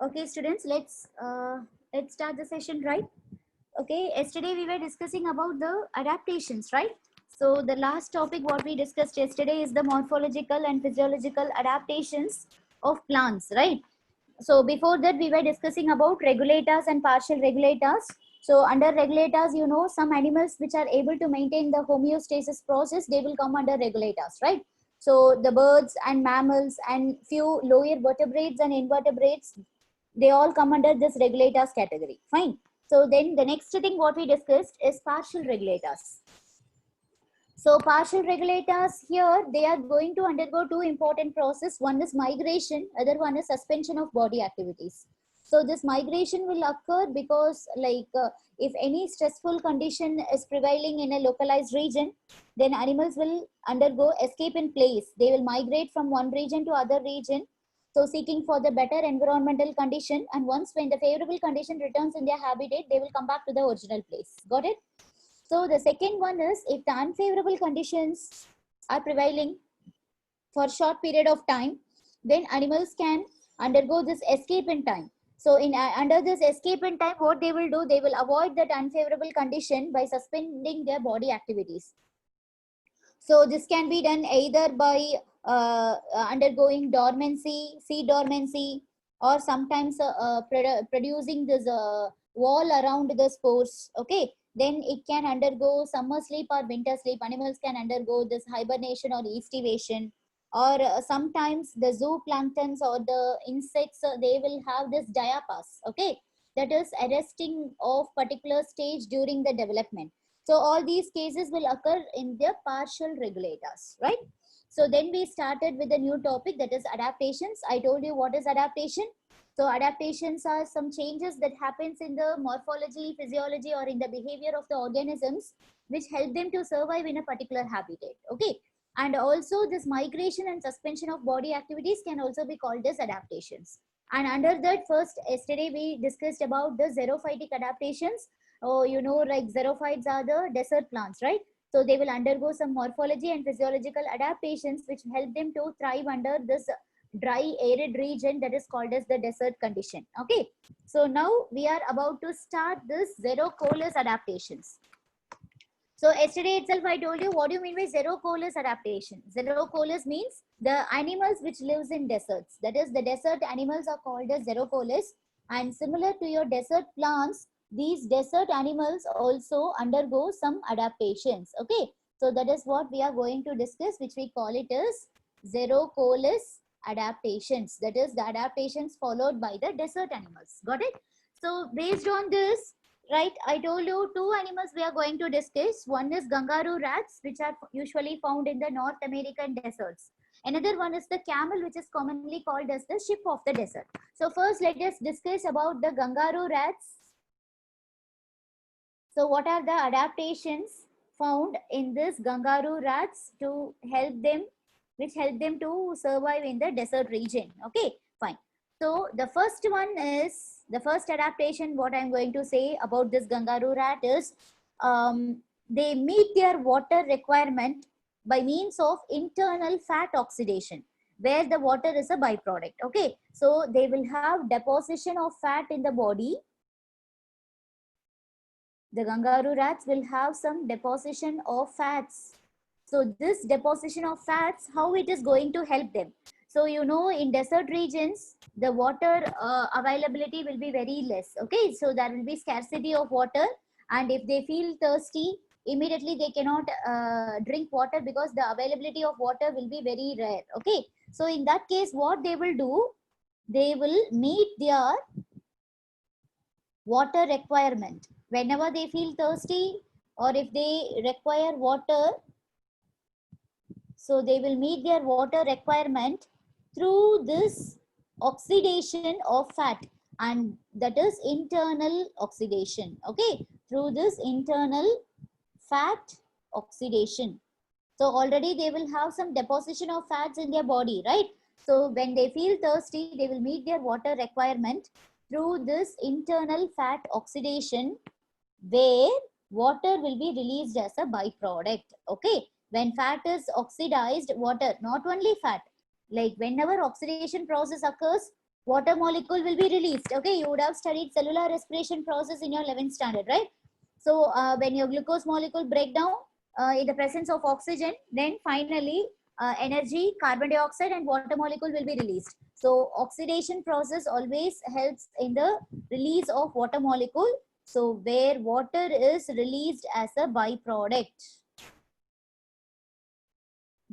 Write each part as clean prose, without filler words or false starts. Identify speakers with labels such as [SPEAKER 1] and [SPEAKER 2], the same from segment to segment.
[SPEAKER 1] Okay, students, let's start the session, right? Okay, yesterday we were discussing about the adaptations, right? So the last topic what we discussed yesterday is the morphological and physiological adaptations of plants, right? So before that we were discussing about regulators and partial regulators. So under regulators, you know, some animals which are able to maintain the homeostasis process, they will come under regulators, right? So the birds and mammals and few lower vertebrates and invertebrates, they all come under this regulators category. Fine. So then the next thing what we discussed is partial regulators. So partial regulators here, they are going to undergo two important process. One is migration, other one is suspension of body activities. So this migration will occur because if any stressful condition is prevailing in a localized region, then animals will undergo escape in place. They will migrate from one region to other region. So seeking for the better environmental condition, and once when the favorable condition returns in their habitat, they will come back to the original place. Got it? So the second one is if the unfavorable conditions are prevailing for a short period of time, then animals can undergo this escape in time. So in under this escape in time, what they will do, they will avoid that unfavorable condition by suspending their body activities. So this can be done either by undergoing dormancy, sea dormancy, or sometimes producing this wall around the spores. Okay, then it can undergo summer sleep or winter sleep. Animals can undergo this hibernation or estivation, or sometimes the zooplanktons or the insects, they will have this diapause. Okay, that is arresting of particular stage during the development. So all these cases will occur in the partial regulators, right? So then we started with a new topic, that is adaptations. I told you what is adaptation. So adaptations are some changes that happens in the morphology, physiology, or in the behavior of the organisms which help them to survive in a particular habitat. Okay. And also this migration and suspension of body activities can also be called as adaptations. And under that, first yesterday we discussed about the xerophytic adaptations. Oh, you know, like xerophytes are the desert plants, right? So they will undergo some morphology and physiological adaptations which help them to thrive under this dry arid region that is called as the desert condition. Okay, so now we are about to start this xerocoelus adaptations. So yesterday itself I told you what do you mean by xerocoelus adaptation. Xerocoelus means the animals which lives in deserts, that is the desert animals are called as xerocoelus. And similar to your desert plants, these desert animals also undergo some adaptations. Okay, so that is what we are going to discuss, which we call it as xerocoelus adaptations, that is the adaptations followed by the desert animals. Got it? So based on this, right, I told you two animals we are going to discuss. One is kangaroo rats, which are usually found in the North American deserts. Another one is the camel, which is commonly called as the ship of the desert. So first let us discuss about the kangaroo rats. So what are the adaptations found in this kangaroo rats to help them, which help them to survive in the desert region? Okay, fine. So the first one is, the first adaptation what I'm going to say about this kangaroo rat is they meet their water requirement by means of internal fat oxidation, where the water is a byproduct. Okay, so they will have deposition of fat in the body. The kangaroo rats will have some deposition of fats. So this deposition of fats, how it is going to help them? So you know, in desert regions, the water availability will be very less. Okay, so there will be scarcity of water, and if they feel thirsty, immediately they cannot drink water because the availability of water will be very rare. Okay, so in that case, what they will do? They will meet their water requirement whenever they feel thirsty, or if they require water, so they will meet their water requirement through this oxidation of fat, and that is internal oxidation. Okay, through this internal fat oxidation. So already they will have some deposition of fats in their body, right? So when they feel thirsty, they will meet their water requirement through this internal fat oxidation, where water will be released as a byproduct. Okay, when fat is oxidized, water, not only fat, like whenever oxidation process occurs, water molecule will be released. Okay, you would have studied cellular respiration process in your 11th standard, right? So when your glucose molecule break down in the presence of oxygen, then finally energy, carbon dioxide and water molecule will be released. So oxidation process always helps in the release of water molecule. So where water is released as a byproduct.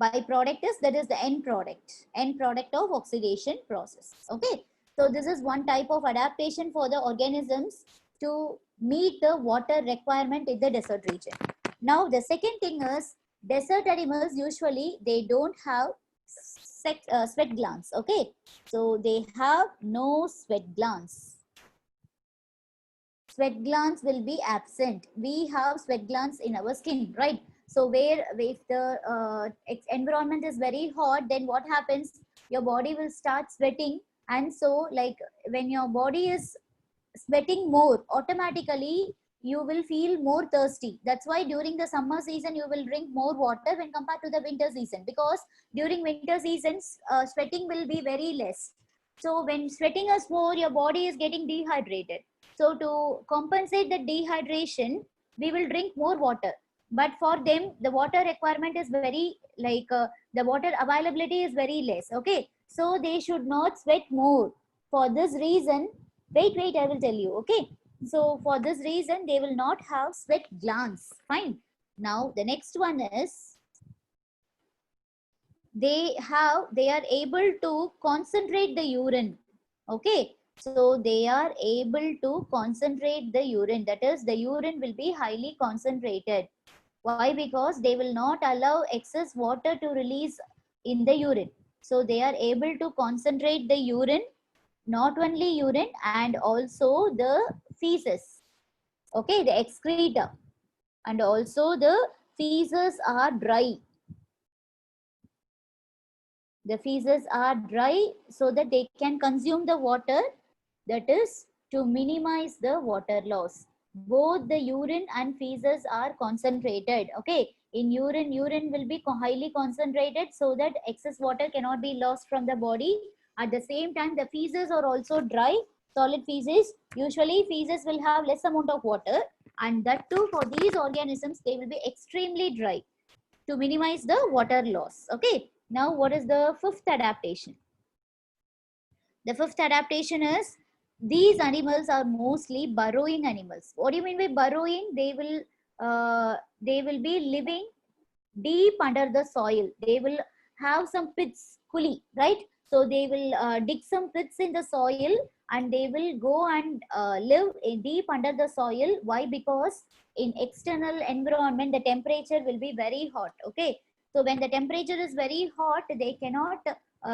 [SPEAKER 1] Byproduct is, that is the end product of oxidation process. Okay, so this is one type of adaptation for the organisms to meet the water requirement in the desert region. Now the second thing is, desert animals usually they don't have sweat glands. Okay, so they have no sweat glands. Sweat glands will be absent. We have sweat glands in our skin, right? So where if the environment is very hot, then what happens? Your body will start sweating, and so like when your body is sweating more, automatically you will feel more thirsty. That's why during the summer season you will drink more water when compared to the winter season, because during winter seasons sweating will be very less. So when sweating is more, your body is getting dehydrated. So to compensate the dehydration, we will drink more water. But for them, the water requirement is very the water availability is very less. Okay, so they should not sweat more. For this reason, wait, I will tell you. Okay, so for this reason, they will not have sweat glands. Fine. Now the next one is, they are able to concentrate the urine. Okay, so they are able to concentrate the urine, that is the urine will be highly concentrated. Why? Because they will not allow excess water to release in the urine. So they are able to concentrate the urine, not only urine and also the feces. Okay, the excreta, and also the feces are dry. The feces are dry so that they can consume the water, that is to minimize the water loss. Both the urine and feces are concentrated. Okay, in urine will be highly concentrated so that excess water cannot be lost from the body. At the same time, the feces are also dry, solid feces. Usually feces will have less amount of water, and that too for these organisms they will be extremely dry to minimize the water loss. Okay, now what is the fifth adaptation? The fifth adaptation is, these animals are mostly burrowing animals. What do you mean by burrowing? They will be living deep under the soil. They will have some pits, kuli, right? So they will dig some pits in the soil, and they will go and live deep under the soil. Why? Because in external environment the temperature will be very hot. Okay, so when the temperature is very hot, they cannot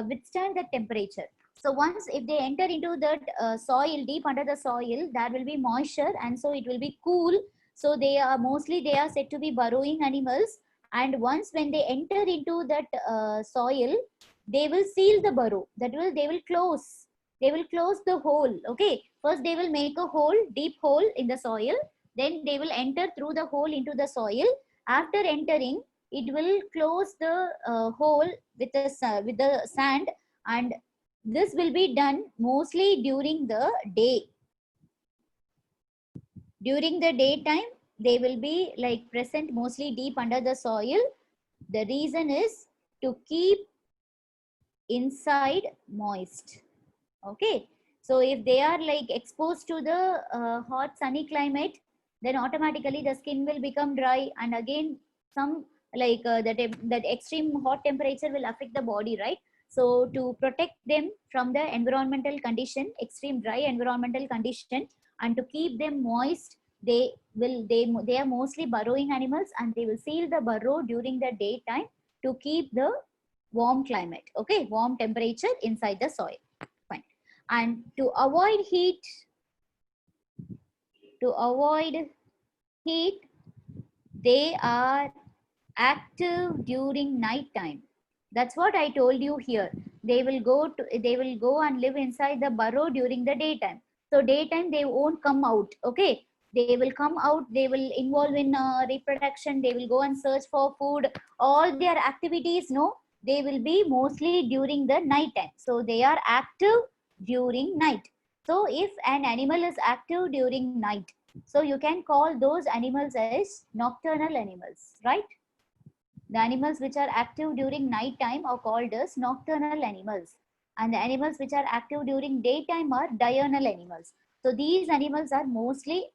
[SPEAKER 1] withstand the temperature. So once if they enter into that soil, deep under the soil, there will be moisture, and so it will be cool. So they are said to be burrowing animals. And once when they enter into that soil, they will seal the burrow. That will they will close the hole. Okay, first they will make a hole, deep hole in the soil, then they will enter through the hole into the soil. After entering, it will close the hole with the sand, and this will be done mostly during the day. During the daytime, they will be like present mostly deep under the soil. The reason is to keep inside moist. Okay, so if they are like exposed to the hot sunny climate, then automatically the skin will become dry, and again some that extreme hot temperature will affect the body, right? So to protect them from the environmental condition, extreme dry environmental condition, and to keep them moist, they are mostly burrowing animals, and they will seal the burrow during the daytime to keep the warm climate. Okay, warm temperature inside the soil. Fine. And to avoid heat, they are active during night time. That's what I told you here. They will go and live inside the burrow during the daytime. So daytime they won't come out. Okay, they will come out, they will involve in reproduction, they will go and search for food. All their activities, no, they will be mostly during the night time. So they are active during night. So if an animal is active during night, so you can call those animals as nocturnal animals, right? The animals which are active during night time are called as nocturnal animals. And the animals which are active during daytime are diurnal animals. So these animals are mostly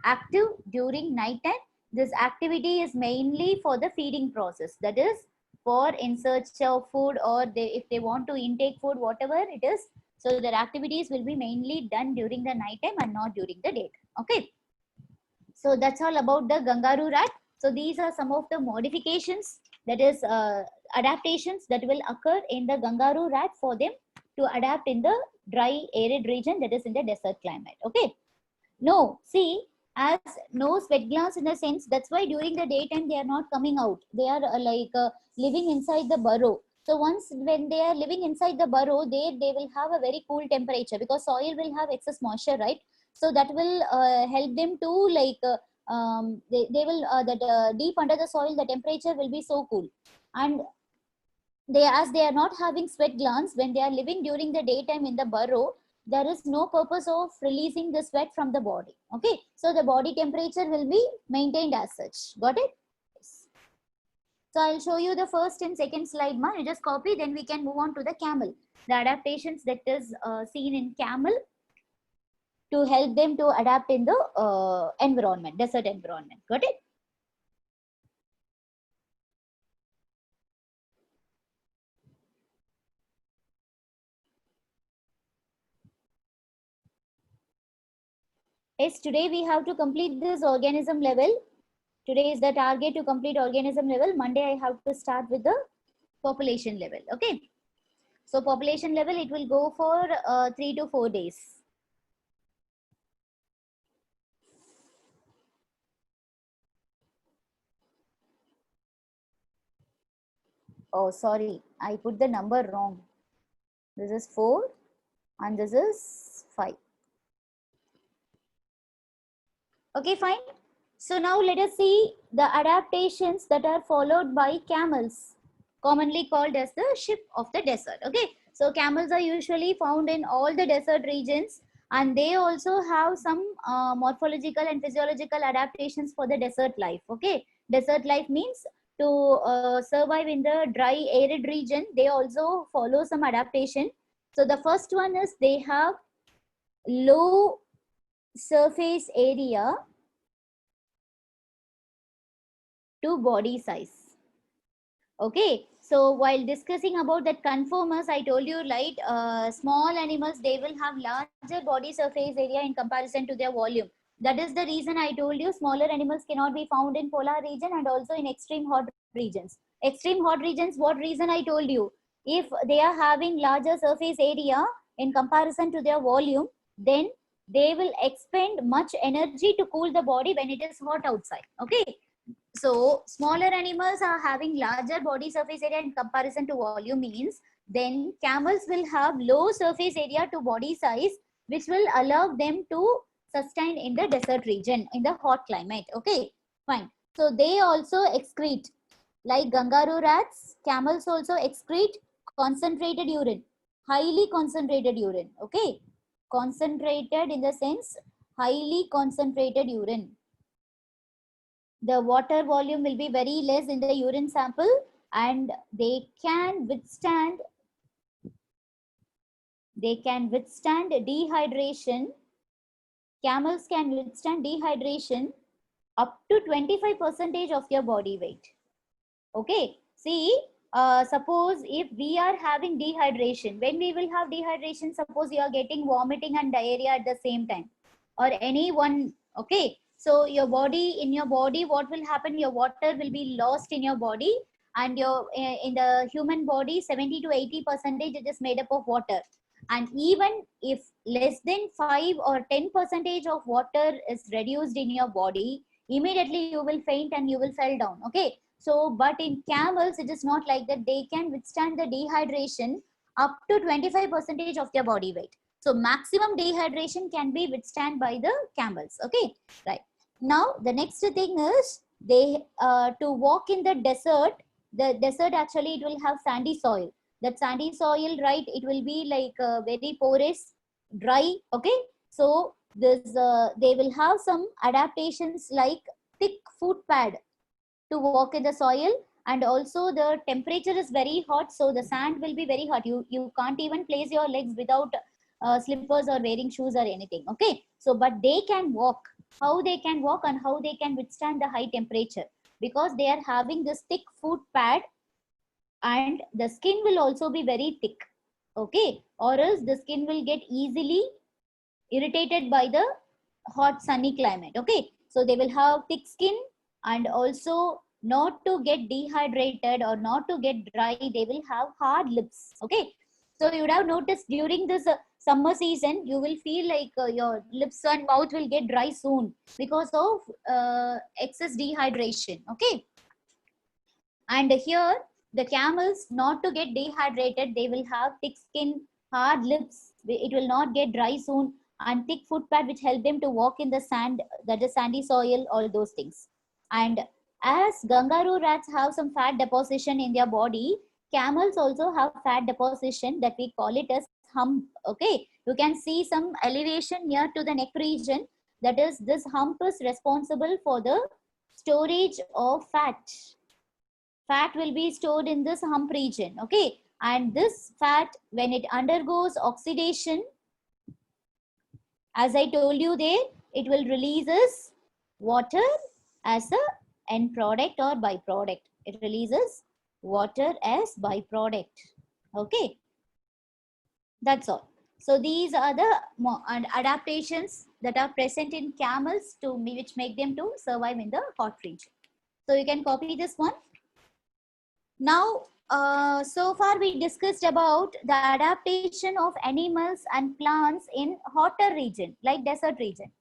[SPEAKER 1] active during night time. This activity is mainly for the feeding process. That is for in search of food, or if they want to intake food, whatever it is. So their activities will be mainly done during the night time and not during the daytime. Okay. So that's all about the kangaroo rat. So these are some of the modifications, that is adaptations that will occur in the kangaroo rat for them to adapt in the dry arid region, that is in the desert climate. Okay. No, see, as no sweat glands in the sense, that's why during the daytime they are not coming out. They are living inside the burrow. So once when they are living inside the burrow, they will have a very cool temperature because soil will have excess moisture, right? So that will help them to they will that deep under the soil, the temperature will be so cool. And they, as they are not having sweat glands, when they are living during the daytime in the burrow, there is no purpose of releasing the sweat from the body. Okay, so the body temperature will be maintained as such. Got it? Yes. So I'll show you the first and second slide, ma. You just copy, then we can move on to the camel. The adaptations that is seen in camel to help them to adapt in the environment, desert environment. Got it? Yes, today we have to complete this organism level. Today is the target to complete organism level. Monday I have to start with the population level. Okay. So population level, it will go for 3 to 4 days. Oh, sorry. I put the number wrong. This is 4 and this is 5. Okay, fine. So now let us see the adaptations that are followed by camels, commonly called as the ship of the desert. Okay, so camels are usually found in all the desert regions, and they also have some morphological and physiological adaptations for the desert life. Okay, desert life means to survive in the dry arid region, they also follow some adaptation. So the first one is they have low surface area to body size. Okay, so while discussing about that conformers, I told you, right, small animals, they will have larger body surface area in comparison to their volume. That is the reason I told you smaller animals cannot be found in polar region and also in extreme hot regions. Extreme hot regions, what reason I told you? If they are having larger surface area in comparison to their volume, then they will expend much energy to cool the body when it is hot outside. Okay, so smaller animals are having larger body surface area in comparison to volume, means then camels will have low surface area to body size, which will allow them to sustain in the desert region in the hot climate. Okay, fine. So they also excrete, like kangaroo rats, camels also excrete concentrated urine, highly concentrated urine. Okay, concentrated in the sense highly concentrated urine. The water volume will be very less in the urine sample, and they can withstand dehydration. Camels can withstand dehydration up to 25% of their body weight. Okay, see, suppose if we are having dehydration, when we will have dehydration, suppose you are getting vomiting and diarrhea at the same time, or anyone. Okay, so your body, in your body, what will happen? Your water will be lost in your body, and your in the human body, 70 to 80% it is made up of water. And even if less than 5 or 10% of water is reduced in your body, immediately you will faint and you will fall down. Okay, so but in camels it is not like that. They can withstand the dehydration up to 25% of their body weight. So maximum dehydration can be withstand by the camels. Okay, right. Now the next thing is, they to walk in the desert. The desert actually, it will have sandy soil. that sandy soil, right, it will be like very porous, dry. Okay, so this they will have some adaptations like thick foot pad to walk in the soil, and also the temperature is very hot, so the sand will be very hot. You can't even place your legs without slippers or wearing shoes or anything. Okay, so but they can walk. How they can walk and how they can withstand the high temperature? Because they are having this thick foot pad, and the skin will also be very thick. Okay, or else the skin will get easily irritated by the hot sunny climate. Okay, so they will have thick skin, and also not to get dehydrated or not to get dry, they will have hard lips. Okay, so you would have noticed during this summer season, you will feel like your lips and mouth will get dry soon because of excess dehydration. Okay, and here the camels, not to get dehydrated, they will have thick skin, hard lips, it will not get dry soon, and thick foot pad which help them to walk in the sand, that is sandy soil, all those things. And as kangaroo rats have some fat deposition in their body, camels also have fat deposition that we call it as hump. Okay, you can see some elevation near to the neck region, that is this hump is responsible for the storage of fat. Fat will be stored in this hump region. Okay, and this fat, when it undergoes oxidation, as I told you there, it will releases water as a end product or byproduct. It releases water as byproduct. Okay, that's all. So these are the adaptations that are present in camels to which make them to survive in the hot region. So you can copy this one. Now, so far we discussed about the adaptation of animals and plants in hotter region like desert region.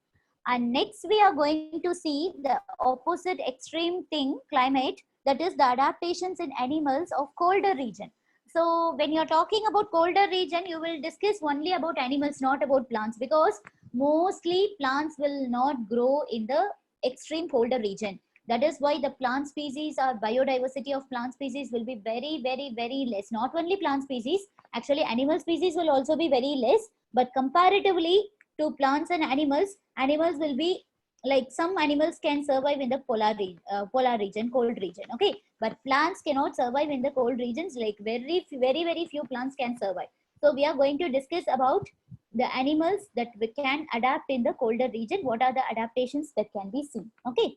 [SPEAKER 1] And next we are going to see the opposite extreme thing, climate, that is the adaptations in animals of colder region. So when you're talking about colder region, you will discuss only about animals, not about plants, because mostly plants will not grow in the extreme colder region. That is why the plant species or biodiversity of plant species will be very, very, very less. Not only plant species, actually animal species will also be very less, but comparatively to plants and animals, animals will be like some animals can survive in the polar region, cold region. Okay, but plants cannot survive in the cold regions. Like very, very few plants can survive. So we are going to discuss about the animals that we can adapt in the colder region. What are the adaptations that can be seen? Okay.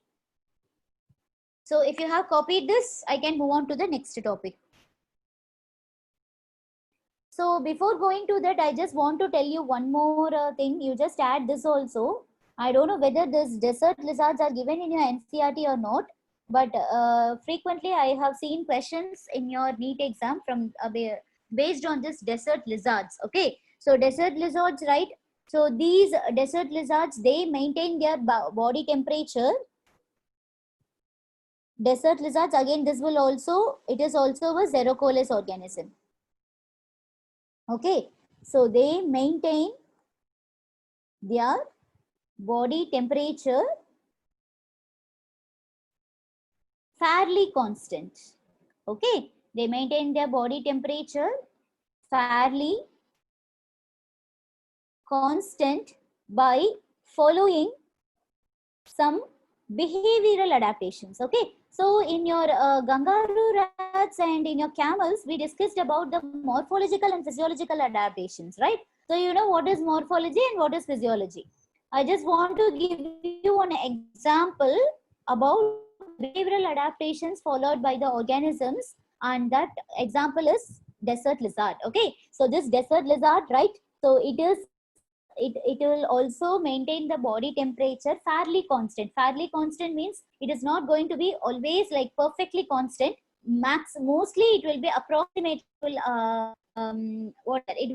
[SPEAKER 1] So if you have copied this, I can move on to the next topic. So before going to that, I just want to tell you one more thing. You just add this also. I don't know whether this desert lizards are given in your NCERT or not, but frequently I have seen questions in your NEET exam from based on this desert lizards. Okay, so desert lizards, right? So these desert lizards, they maintain their body temperature. Desert lizards, again, this will also, it is also a xerocoelous organism. Okay, so they maintain their body temperature fairly constant. Okay, they maintain their body temperature fairly constant by following some behavioral adaptations. Okay, so in your kangaroo rats and in your camels, we discussed about the morphological and physiological adaptations, right? So you know what is morphology and what is physiology. I just want to give you an example about behavioral adaptations followed by the organisms, and that example is desert lizard. Okay, so this desert lizard, right? So it will also maintain the body temperature fairly constant. Fairly constant means it is not going to be always like perfectly constant. Mostly it will be approximate. It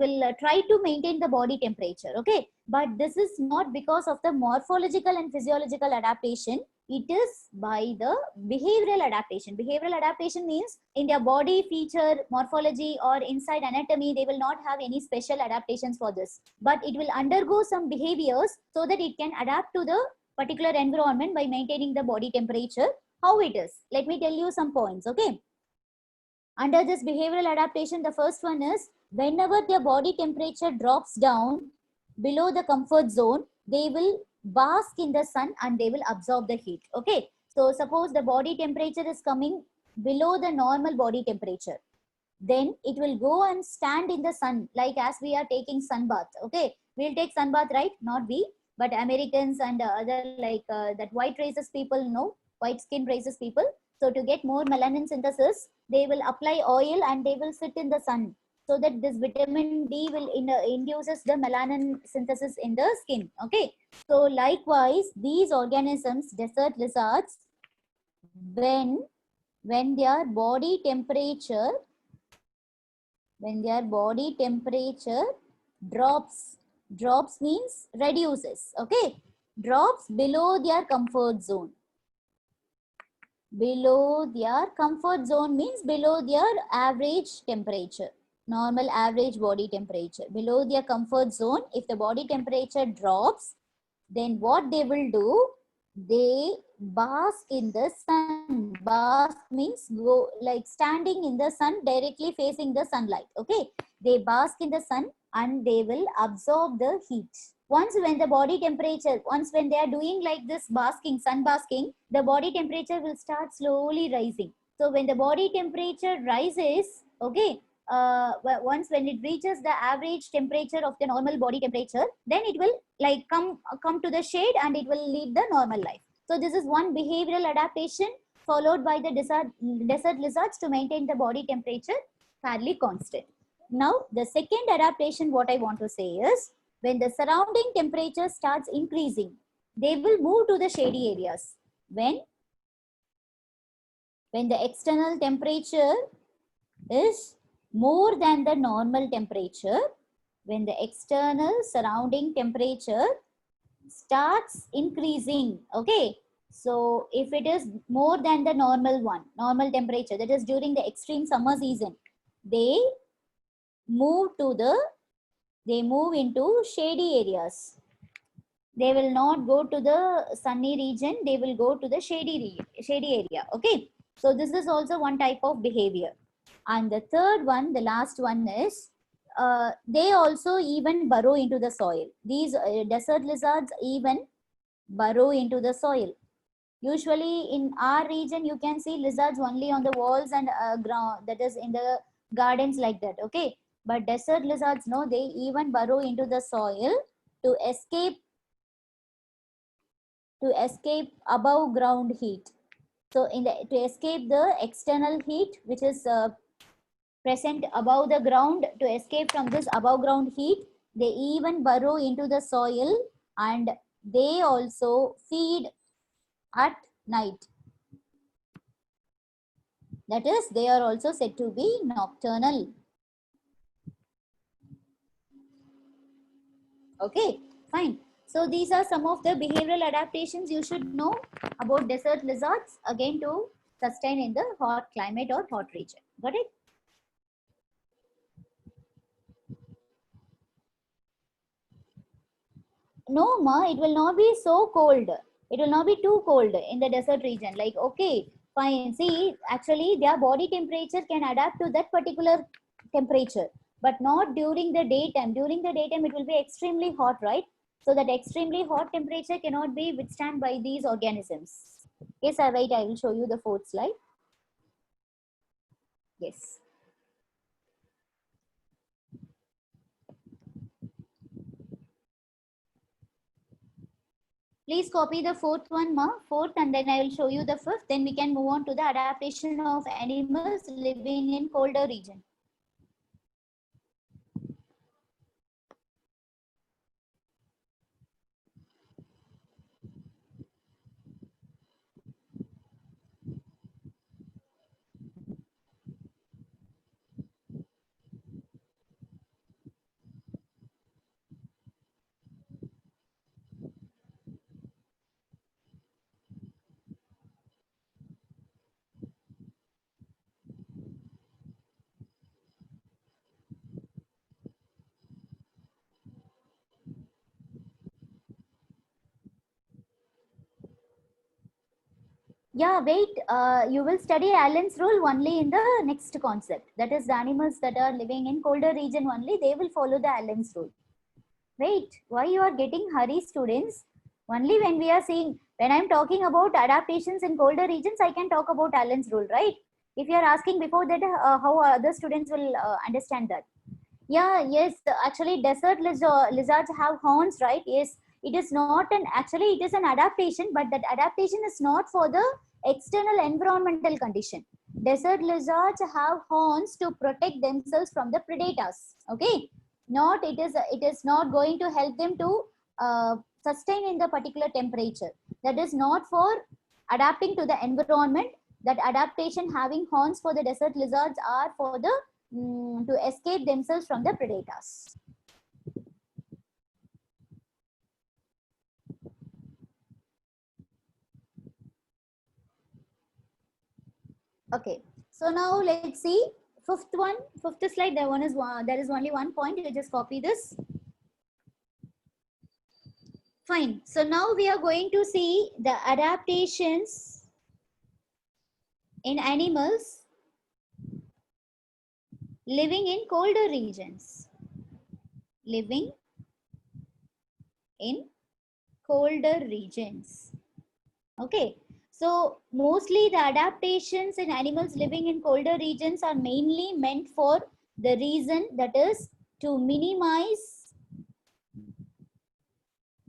[SPEAKER 1] will try to maintain the body temperature. Okay, but this is not because of the morphological and physiological adaptation. It is by the behavioral adaptation. Behavioral adaptation means in their body feature, morphology, or inside anatomy, they will not have any special adaptations for this. But it will undergo some behaviors so that it can adapt to the particular environment by maintaining the body temperature. How it is? Let me tell you some points. Okay. Under this behavioral adaptation, the first one is whenever their body temperature drops down below the comfort zone, they will bask in the sun and they will absorb the heat. Okay, so suppose the body temperature is coming below the normal body temperature, then it will go and stand in the sun, like as we are taking sun bath. Okay, we'll take sun bath, right? Not we, but Americans and other like that white races people, know, white skin races people. So to get more melanin synthesis, they will apply oil and they will sit in the sun, so that this vitamin D will induces the melanin synthesis in the skin. Okay, so likewise these organisms, desert lizards, when when their body temperature when their body temperature drops means reduces. Okay, drops below their comfort zone. Below their comfort zone means below their average temperature, normal average body temperature. Below their comfort zone, if the body temperature drops, then what they will do, they bask in the sun. Bask means go like standing in the sun, directly facing the sunlight. Okay, they bask in the sun and they will absorb the heat. Once when the body temperature, once when they are doing like this basking, sun basking, the body temperature will start slowly rising. So when the body temperature rises, okay, once when it reaches the average temperature of the normal body temperature, then it will like come to the shade and it will lead the normal life. So this is one behavioral adaptation followed by the desert lizards to maintain the body temperature fairly constant. Now the second adaptation what I want to say is, when the surrounding temperature starts increasing, they will move to the shady areas. When the external temperature is more than the normal temperature, when the external surrounding temperature starts increasing. Okay, so if it is more than the normal temperature, that is during the extreme summer season, they move into shady areas. They will not go to the sunny region, they will go to the shady area. Okay, so this is also one type of behavior. And the third one, the last one is, they also even burrow into the soil. These desert lizards even burrow into the soil. Usually in our region, you can see lizards only on the walls and ground, that is in the gardens like that. Okay, but desert lizards, no, they even burrow into the soil to escape above ground heat. So to escape the external heat which is present above the ground, to escape from this above ground heat, they even burrow into the soil and they also feed at night. That is, they are also said to be nocturnal. Okay, fine. So these are some of the behavioral adaptations you should know about desert lizards, again to sustain in the hot climate or hot region. Got it? No, ma, it will not be so cold. It will not be too cold in the desert region. Like, okay, fine. See, actually, their body temperature can adapt to that particular temperature, but not during the daytime. During the daytime, it will be extremely hot, right? So that extremely hot temperature cannot be withstand by these organisms. Yes, I wait. I will show you the fourth slide. Yes. Please copy the fourth one, ma. Fourth, and then I will show you the fifth. Then we can move on to the adaptation of animals living in colder region. Yeah, wait, you will study Allen's rule only in the next concept. That is, the animals that are living in colder region only, they will follow the Allen's rule. Wait, why you are getting hurry, students? Only when we are seeing, when I'm talking about adaptations in colder regions, I can talk about Allen's rule, right? If you are asking before that, how other students will understand that? Yeah, yes, actually desert lizards have horns, right? Yes, it is not an, actually it is an adaptation, but that adaptation is not for the external environmental condition. Desert lizards have horns to protect themselves from the predators. Okay, not it is not going to help them to sustain in the particular temperature. That is not for adapting to the environment. That adaptation having horns for the desert lizards are for the to escape themselves from the predators. Okay, so now let's see fifth slide. There is only one point. You just copy this. Fine. So now we are going to see the adaptations in animals living in colder regions. Living in colder regions. Okay. So mostly the adaptations in animals living in colder regions are mainly meant for the reason, that is to minimize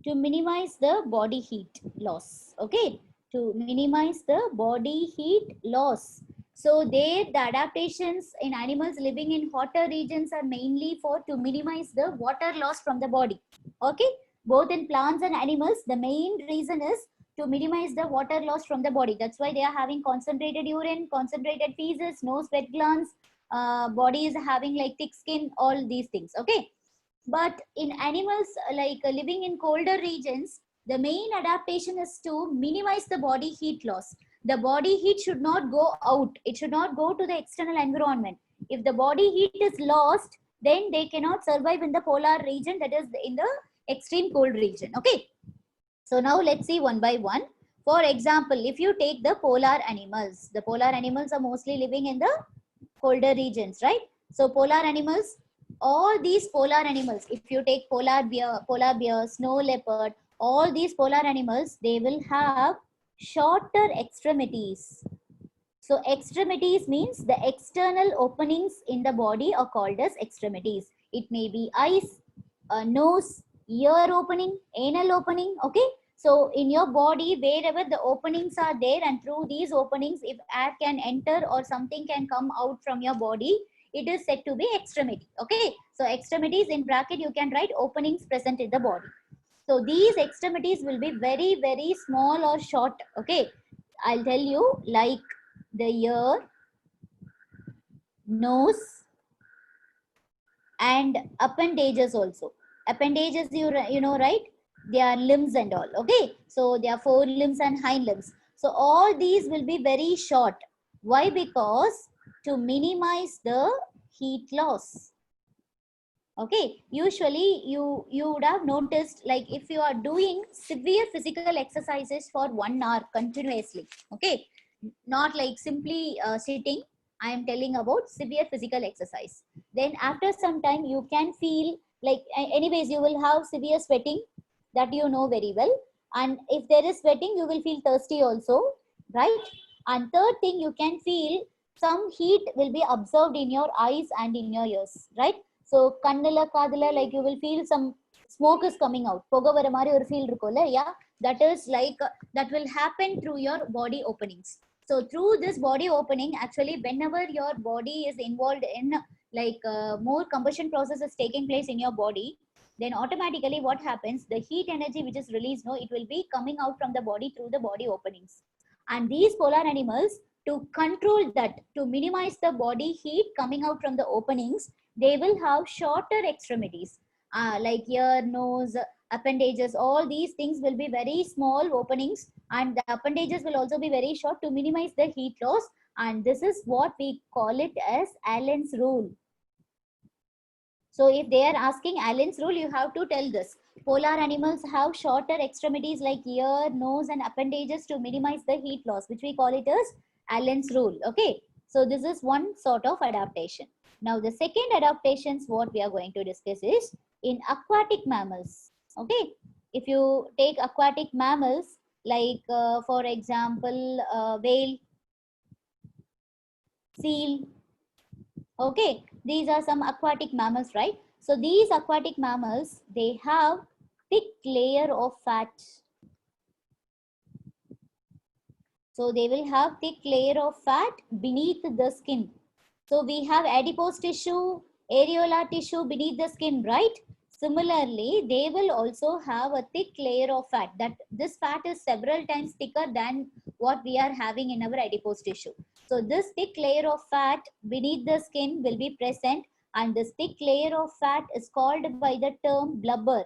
[SPEAKER 1] the body heat loss. Okay, to minimize the body heat loss. So there the adaptations in animals living in hotter regions are mainly for to minimize the water loss from the body. Okay, both in plants and animals, the main reason is to minimize the water loss from the body. That's why they are having concentrated urine, concentrated feces, no sweat glands, body is having like thick skin, all these things. Okay, but in animals living in colder regions, the main adaptation is to minimize the body heat loss. The body heat should not go out. It should not go to the external environment. If the body heat is lost, then they cannot survive in the polar region, that is in the extreme cold region. Okay. So now let's see one by one. For example, if you take the polar animals are mostly living in the colder regions, right? So polar animals, all these polar animals, if you take polar bear, snow leopard, all these polar animals, they will have shorter extremities. So extremities means the external openings in the body are called as extremities. It may be eyes, nose, ear opening, anal opening. Okay. So in your body, wherever the openings are there, and through these openings, if air can enter or something can come out from your body, it is said to be extremity. Okay. So extremities in bracket, you can write openings present in the body. So these extremities will be very, very small or short. Okay. I'll tell you, like the ear, nose, and appendages also. Appendages, you know, right? They are limbs and all. Okay. So they are forelimbs and hind limbs. So all these will be very short. Why? Because to minimize the heat loss. Okay, usually you would have noticed, like if you are doing severe physical exercises for 1 hour continuously, okay, not like simply sitting, I am telling about severe physical exercise, then after some time you can feel like anyways you will have severe sweating, that you know very well, and if there is sweating you will feel thirsty also, right? And third thing, you can feel some heat will be observed in your eyes and in your ears, right? So kannula kadula, like you will feel some smoke is coming out, poga vara mari or feel irukolla, yeah, that is like that will happen through your body openings. So through this body opening, actually whenever your body is involved in more combustion process is taking place in your body, then automatically what happens, the heat energy which is released, no, it will be coming out from the body through the body openings. And these polar animals, to control that, to minimize the body heat coming out from the openings, they will have shorter extremities, like ear, nose, appendages, all these things will be very small openings, and the appendages will also be very short to minimize the heat loss. And this is what we call it as Allen's rule. So if they are asking Allen's rule, you have to tell this. Polar animals have shorter extremities like ear, nose, and appendages to minimize the heat loss, which we call it as Allen's rule. Okay. So this is one sort of adaptation. Now the second adaptations what we are going to discuss is in aquatic mammals. Okay. If you take aquatic mammals like for example whale, seal. Okay, these are some aquatic mammals, right? So these aquatic mammals, they have thick layer of fat. So they will have thick layer of fat beneath the skin. So we have adipose tissue, areolar tissue beneath the skin, right? Similarly, they will also have a thick layer of fat. That this fat is several times thicker than what we are having in our adipose tissue. So this thick layer of fat beneath the skin will be present, and this thick layer of fat is called by the term blubber.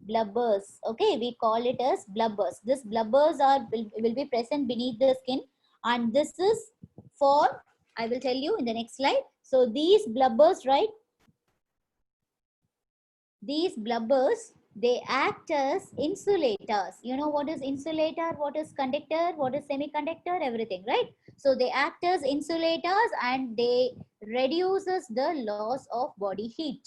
[SPEAKER 1] Blubbers. Okay, we call it as blubbers. This blubbers will be present beneath the skin, and this is for, I will tell you in the next slide. So these blubbers, right? These blubbers, they act as insulators. You know what is insulator, what is conductor, what is semiconductor, everything, right? So they act as insulators and they reduces the loss of body heat.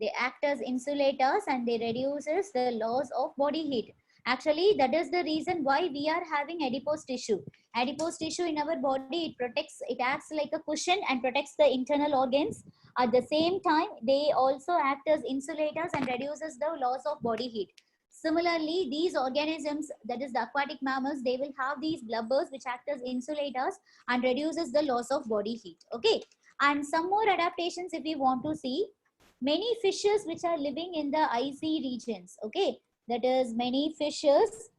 [SPEAKER 1] They act as insulators and they reduces the loss of body heat. Actually, that is the reason why we are having adipose tissue. Adipose tissue in our body, it protects, it acts like a cushion and protects the internal organs. At the same time, they also act as insulators and reduces the loss of body heat. Similarly, these organisms, that is the aquatic mammals, they will have these blubbers which act as insulators and reduces the loss of body heat. Okay. And some more adaptations if we want to see, many fishes which are living in the icy regions. Okay, that is many fishes,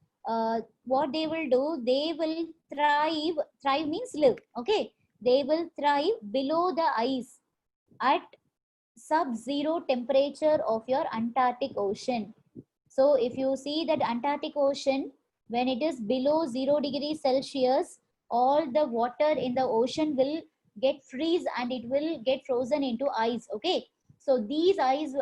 [SPEAKER 1] what they will do, they will thrive means live. Okay, they will thrive below the ice at sub-zero temperature of your Antarctic Ocean. So if you see that Antarctic Ocean, when it is below 0 degrees Celsius, all the water in the ocean will get freeze and it will get frozen into ice. Okay, so these ice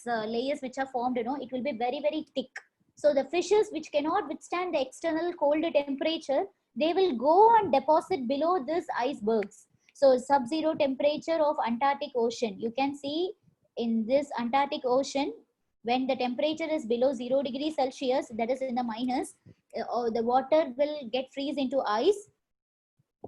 [SPEAKER 1] layers which are formed, you know, it will be very, very thick. So the fishes which cannot withstand the external cold temperature, they will go and deposit below this icebergs. So sub-zero temperature of Antarctic Ocean, you can see in this Antarctic Ocean, when the temperature is below 0 degrees Celsius, that is in the minus, the water will get freeze into ice,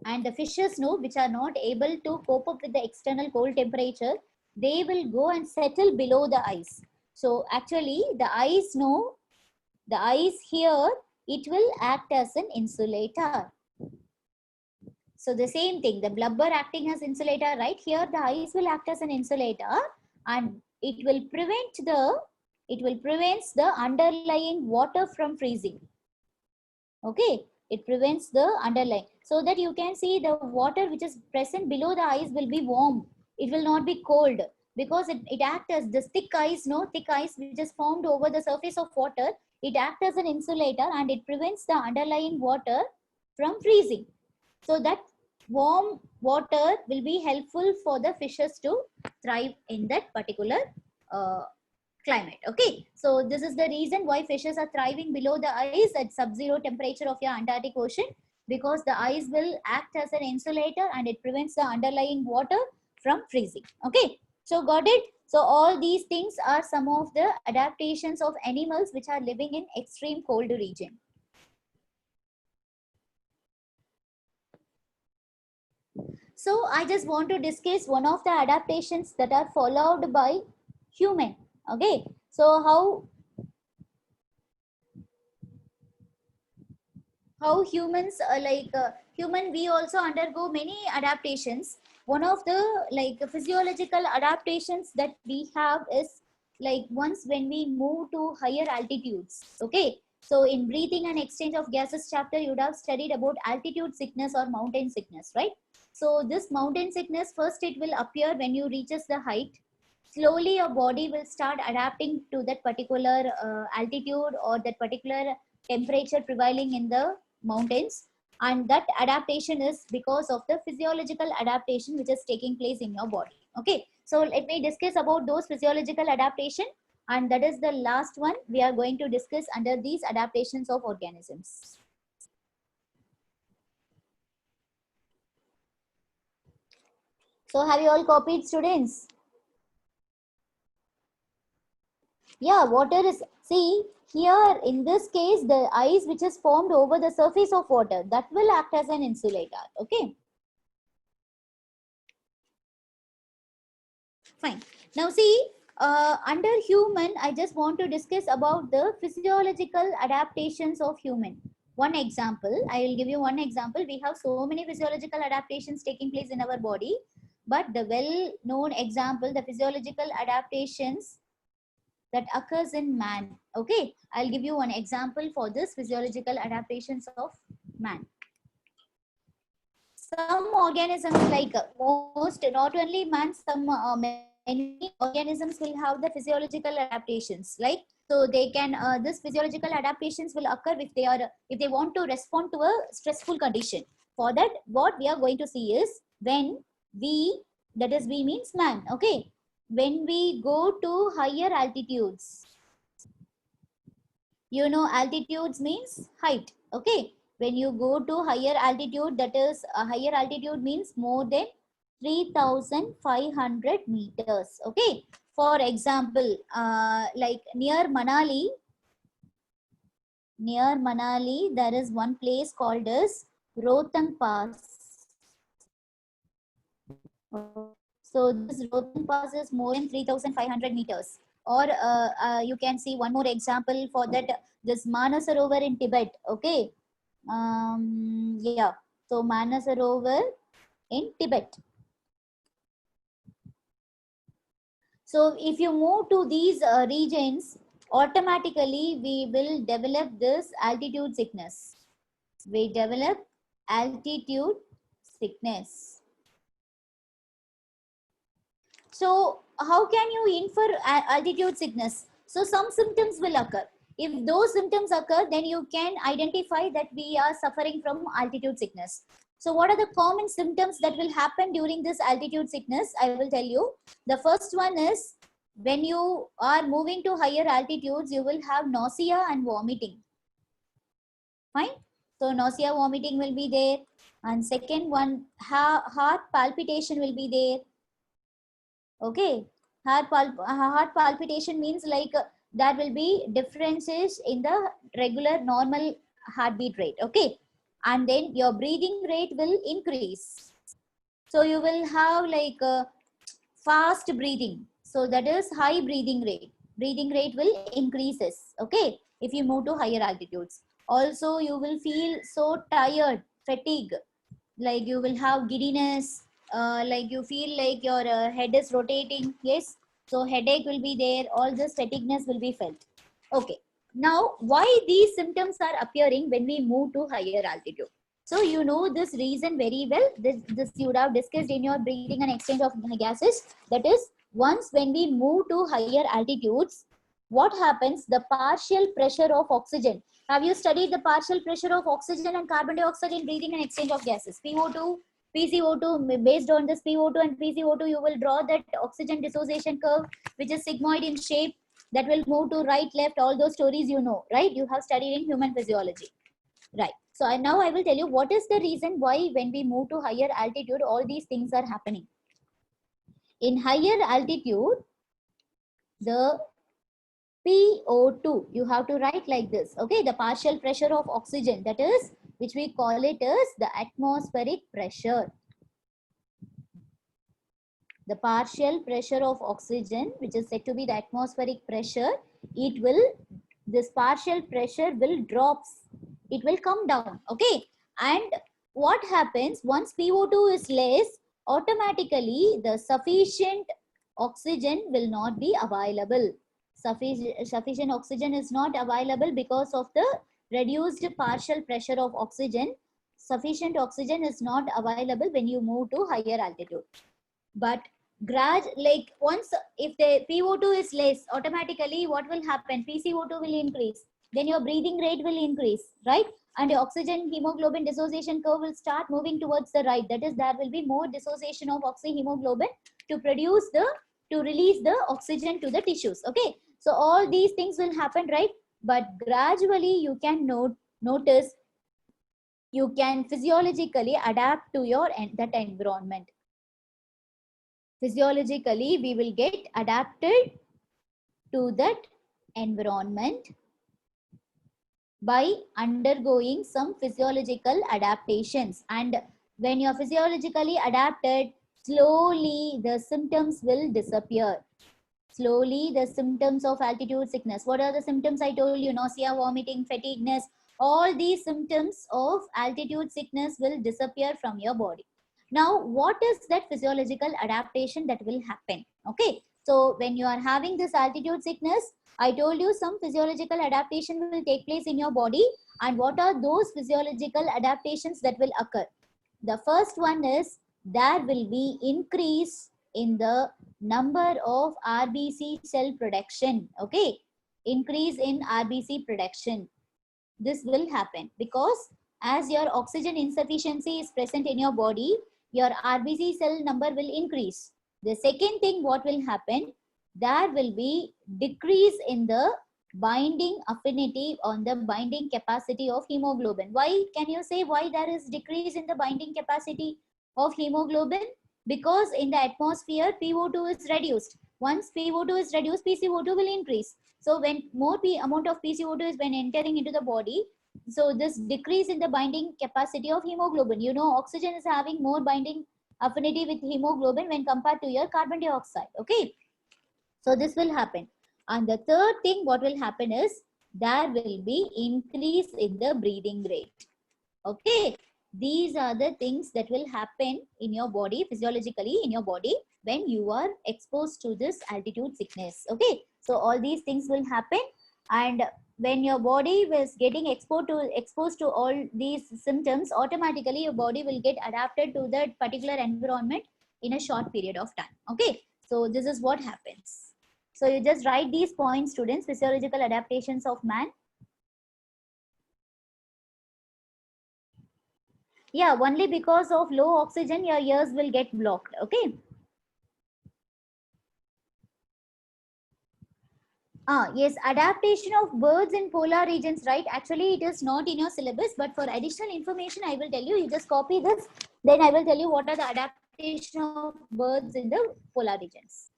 [SPEAKER 1] and the fishes know which are not able to cope up with the external cold temperature, they will go and settle below the ice. So actually the ice know, the ice here, it will act as an insulator. So the same thing, the blubber acting as insulator, right? Here the ice will act as an insulator and it will prevent the underlying water from freezing. Okay, it prevents the underlying, so that you can see the water which is present below the ice will be warm. It will not be cold because it acts as this thick ice, no, thick ice which is formed over the surface of water. It acts as an insulator and it prevents the underlying water from freezing. So that warm water will be helpful for the fishes to thrive in that particular climate. Okay, so this is the reason why fishes are thriving below the ice at sub-zero temperature of your Antarctic Ocean, because the ice will act as an insulator and it prevents the underlying water from freezing. Okay, so got it? So all these things are some of the adaptations of animals which are living in extreme cold region. So I just want to discuss one of the adaptations that are followed by human. Okay, so how humans human, we also undergo many adaptations. One of the physiological adaptations that we have is like once when we move to higher altitudes. Okay, so in breathing and exchange of gases chapter, you would have studied about altitude sickness or mountain sickness, right? So this mountain sickness, first it will appear when you reaches the height. Slowly your body will start adapting to that particular altitude or that particular temperature prevailing in the mountains, and that adaptation is because of the physiological adaptation which is taking place in your body. Okay, so let me discuss about those physiological adaptation, and that is the last one we are going to discuss under these adaptations of organisms. So have you all copied, students? Yeah, water is, see here in this case, the ice which is formed over the surface of water, that will act as an insulator. Okay, fine. Now see, under human, I just want to discuss about the physiological adaptations of human. One example, I will give you one example. We have so many physiological adaptations taking place in our body, but the well-known example, the physiological adaptations that occurs in man. Okay, I'll give you one example for this physiological adaptations of man. Some organisms like most, not only man, some many organisms will have the physiological adaptations. Like, so they can this physiological adaptations will occur if they are, if they want to respond to a stressful condition. For that, what we are going to see is when we, that is we means man. Okay, when we go to higher altitudes, you know altitudes means height. Okay, when you go to higher altitude, that is higher altitude means more than 3500 meters. Okay, for example, like near Manali, there is one place called as Rohtang Pass. So this Rohtang Pass is more than 3500 meters. Or you can see one more example for that, this Manasarovar in Tibet. Okay, yeah, so Manasarovar in Tibet. So if you move to these regions, automatically we will develop this altitude sickness. We develop altitude sickness. So how can you infer altitude sickness? So some symptoms will occur. If those symptoms occur, then you can identify that we are suffering from altitude sickness. So what are the common symptoms that will happen during this altitude sickness? I will tell you. The first one is when you are moving to higher altitudes, you will have nausea and vomiting. Fine. So nausea, vomiting will be there. And second one, heart palpitation will be there. Okay, heart palpitation means like there will be differences in the regular normal heartbeat rate. Okay, and then your breathing rate will increase. So you will have like fast breathing. So that is high breathing rate. Breathing rate will increases. Okay, if you move to higher altitudes. Also, you will feel so tired, fatigue. Like you will have giddiness, like you feel like your head is rotating. Yes, so headache will be there, all this fatigueness will be felt. Okay, now why these symptoms are appearing when we move to higher altitude? So you know this reason very well. This you would have discussed in your breathing and exchange of gases. That is, once when we move to higher altitudes, what happens? The partial pressure of oxygen. Have you studied the partial pressure of oxygen and carbon dioxide in breathing and exchange of gases? PO2, PCO2, based on this PO2 and PCO2, you will draw that oxygen dissociation curve, which is sigmoid in shape, that will move to right, left, all those stories you know, right? You have studied in human physiology, right? So now I will tell you what is the reason why when we move to higher altitude, all these things are happening. In higher altitude, the PO2, you have to write like this. Okay, the partial pressure of oxygen, that is, which we call it as the atmospheric pressure. The partial pressure of oxygen, which is said to be the atmospheric pressure, it will, this partial pressure will drops. It will come down. Okay, and what happens once PO2 is less, automatically the sufficient oxygen will not be available. Sufficient oxygen is not available because of the reduced partial pressure of oxygen. Sufficient oxygen is not available when you move to higher altitude. But like once if the PO2 is less, automatically what will happen? PCO2 will increase. then your breathing rate will increase, right? And your oxygen hemoglobin dissociation curve will start moving towards the right. That is, there will be more dissociation of oxyhemoglobin to produce the, to release the oxygen to the tissues. Okay, so all these things will happen, right? But gradually you can notice, you can physiologically adapt to your that environment. Physiologically we will get adapted to that environment by undergoing some physiological adaptations. And when you're physiologically adapted, slowly the symptoms will disappear. Slowly the symptoms of altitude sickness, what are the symptoms I told you? Nausea, vomiting, fatigueness, all these symptoms of altitude sickness will disappear from your body. Now what is that physiological adaptation that will happen? Okay, so when you are having this altitude sickness, I told you some physiological adaptation will take place in your body. And what are those physiological adaptations that will occur? The first one is, there will be increase in the number of RBC cell production. Okay, increase in RBC production. This will happen because as your oxygen insufficiency is present in your body, your RBC cell number will increase. The second thing what will happen, there will be decrease in the binding affinity on the binding capacity of hemoglobin. Why? Can you say why there is decrease in the binding capacity of hemoglobin? Because in the atmosphere PO2 is reduced. Once PO2 is reduced, PCO2 will increase. So when more amount of PCO2 is when entering into the body, so this decrease in the binding capacity of hemoglobin. You know, oxygen is having more binding affinity with hemoglobin when compared to your carbon dioxide. Okay, so this will happen. And the third thing what will happen is, there will be increase in the breathing rate. Okay, these are the things that will happen in your body, physiologically in your body, when you are exposed to this altitude sickness. Okay, so all these things will happen. And when your body was getting exposed to all these symptoms, automatically your body will get adapted to that particular environment in a short period of time. Okay, so this is what happens. So you just write these points, students. Physiological adaptations of man. Yeah, only because of low oxygen your ears will get blocked. Okay. Yes, adaptation of birds in polar regions, right? Actually it is not in your syllabus, but for additional information I will tell you. You just copy this, then I will tell you what are the adaptation of birds in the polar regions.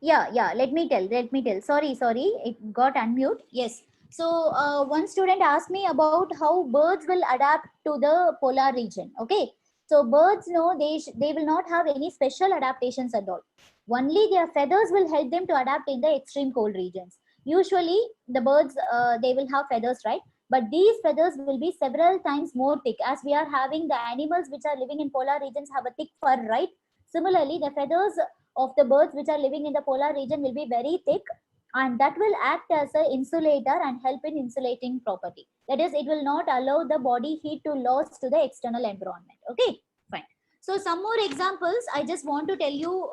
[SPEAKER 1] Yeah, let me tell, sorry, it got unmute. Yes. So one student asked me about how birds will adapt to the polar region. Okay, so birds know they will not have any special adaptations at all. Only their feathers will help them to adapt in the extreme cold regions. Usually the birds, they will have feathers, right? But these feathers will be several times more thick, as we are having the animals which are living in polar regions have a thick fur, right? Similarly, the feathers of the birds which are living in the polar region will be very thick, and that will act as an insulator and help in insulating property. That is, it will not allow the body heat to loss to the external environment. Okay, fine. So some more examples I just want to tell you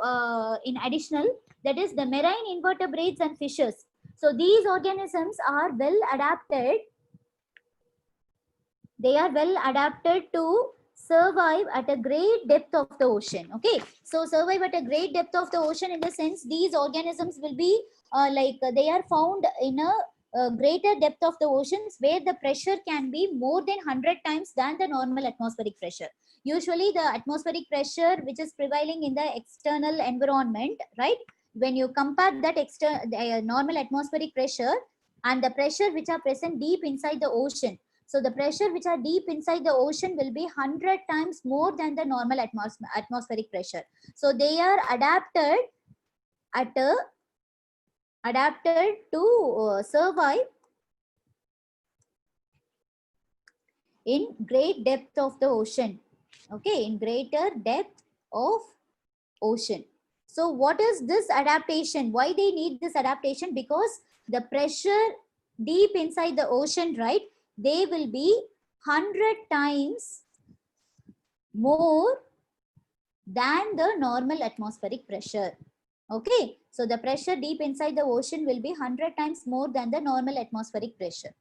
[SPEAKER 1] in additional, that is the marine invertebrates and fishes. So these organisms are well adapted. They are well adapted to survive at a great depth of the ocean. Okay, so survive at a great depth of the ocean in the sense these organisms will be they are found in a greater depth of the oceans where the pressure can be more than 100 times than the normal atmospheric pressure. Usually the atmospheric pressure which is prevailing in the external environment, right, when you compare that normal atmospheric pressure and the pressure which are present deep inside the ocean, so the pressure which are deep inside the ocean will be 100 times more than the normal atmospheric pressure. So they are at a, adapted to survive in great depth of the ocean. Okay, in greater depth of ocean. So what is this adaptation? Why they need this adaptation? Because the pressure deep inside the ocean, right, they will be 100 times more than the normal atmospheric pressure. Okay, so the pressure deep inside the ocean will be 100 times more than the normal atmospheric pressure.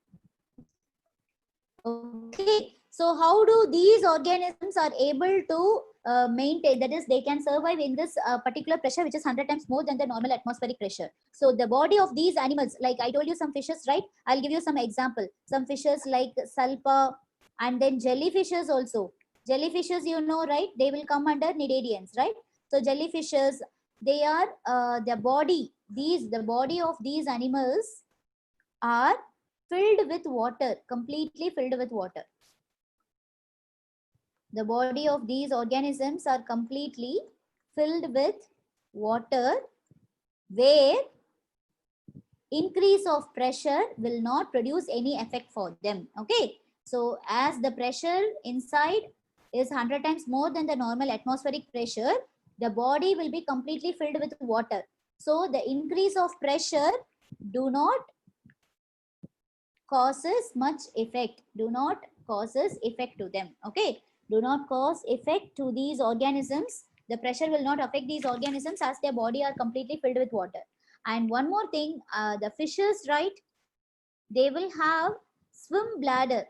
[SPEAKER 1] Okay, so how do these organisms are able to maintain, that is they can survive in this particular pressure which is 100 times more than the normal atmospheric pressure? So the body of these animals, like I told you some fishes, right, I'll give you some example. Some fishes like salpa, and then jellyfishes also. Jellyfishes, you know, right, they will come under cnidarians, right? So jellyfishes, they are the body of these animals are filled with water, completely filled with water. The body of these organisms are completely filled with water, where increase of pressure will not produce any effect for them. Okay, so as the pressure inside is 100 times more than the normal atmospheric pressure, the body will be completely filled with water. So the increase of pressure do not causes much effect, do not causes effect to them. Okay, do not cause effect to these organisms. The pressure will not affect these organisms as their body are completely filled with water. And one more thing, the fishes, right, they will have swim bladder.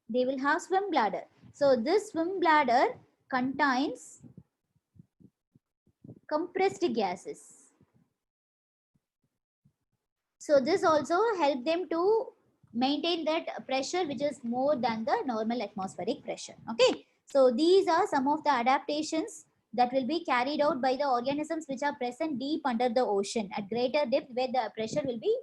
[SPEAKER 1] They will have swim bladder. So this swim bladder contains compressed gases. So this also help them to maintain that pressure which is more than the normal atmospheric pressure. Okay, so these are some of the adaptations that will be carried out by the organisms which are present deep under the ocean at greater depth, where the pressure will be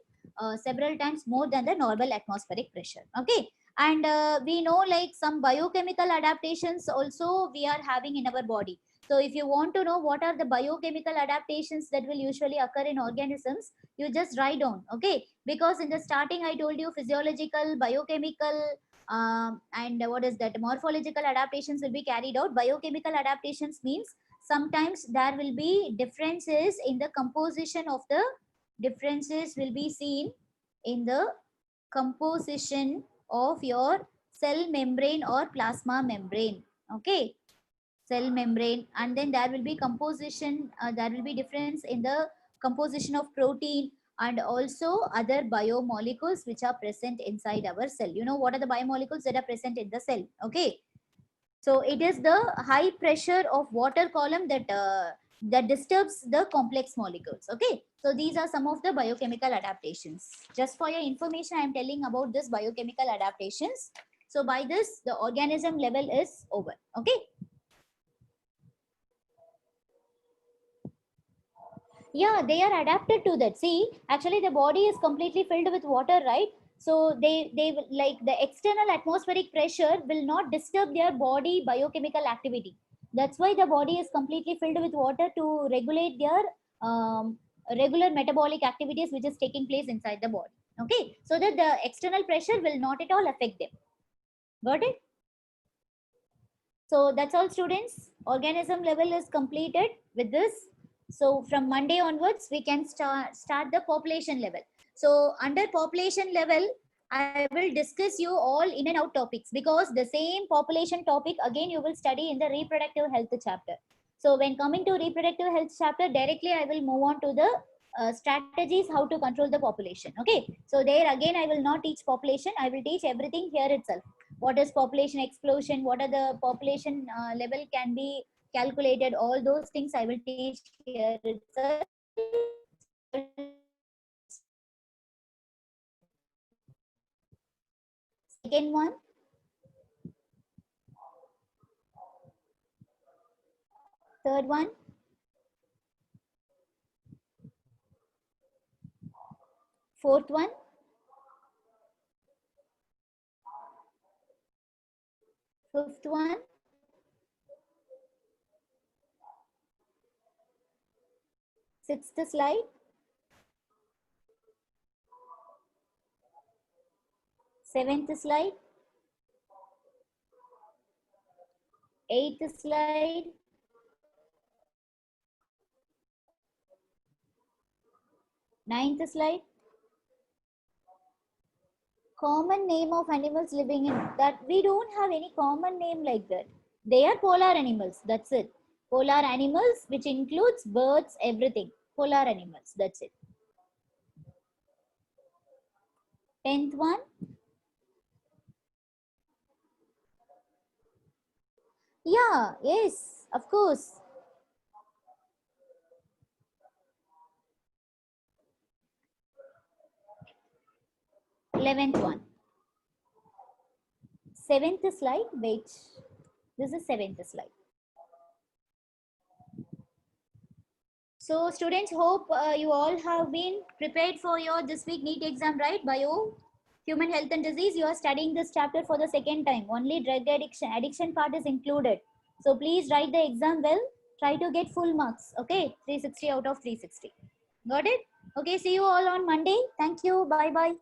[SPEAKER 1] several times more than the normal atmospheric pressure. Okay, and we know like some biochemical adaptations also we are having in our body. So if you want to know what are the biochemical adaptations that will usually occur in organisms, you just write down. Okay, because in the starting I told you physiological, biochemical, and what is that, morphological adaptations will be carried out. Biochemical adaptations means sometimes there will be differences in the composition of the, differences will be seen in the composition of your cell membrane or plasma membrane. Okay, cell membrane, and then there will be composition, there will be difference in the composition of protein and also other biomolecules which are present inside our cell. You know what are the biomolecules that are present in the cell? Okay, so it is the high pressure of water column that that disturbs the complex molecules. Okay, so these are some of the biochemical adaptations. Just for your information, I am telling about this biochemical adaptations. So by this the organism level is over. Okay, Yeah, they are adapted to that. See, actually the body is completely filled with water, right? So they will, like, the external atmospheric pressure will not disturb their body biochemical activity. That's why the body is completely filled with water to regulate their um, regular metabolic activities which is taking place inside the body. Okay, so that the external pressure will not at all affect them. Got it? So that's all, students. Organism level is completed with this. So from Monday onwards, we can start the population level. So under population level, I will discuss you all in and out topics, because the same population topic again you will study in the reproductive health chapter. So when coming to reproductive health chapter, directly I will move on to the strategies how to control the population. Okay. So there again I will not teach population. I will teach everything here itself. What is population explosion, what are the population level can be calculated, all those things I will teach here itself. Second one, third one, fourth one, fifth one, sixth slide, seventh slide, eighth slide, ninth slide. Common name of animals living in that, we don't have any common name like that. They are polar animals, that's it. Polar animals, which includes birds, everything. Polar animals, that's it. 10th one. Yeah, yes, of course. 11th one. 7th slide, wait. This is 7th slide. So students, hope you all have been prepared for your this week NEET exam, right? Bio, human health and disease. You are studying this chapter for the second time. Only drug addiction part is included. So please write the exam well. Try to get full marks. Okay, 360 out of 360. Got it? Okay, see you all on Monday. Thank you. Bye bye.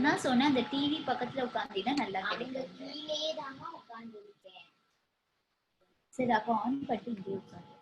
[SPEAKER 1] நான் சொன்னேன் அந்த TV பக்கத்துல உட்கார்ந்தீங்கன்னா நல்லா கிடைக்கும். கீழே தான் உட்கார்ந்து இருக்கேன். சரி அப்போ ஆன் பண்ணி இங்கே உட்காந்து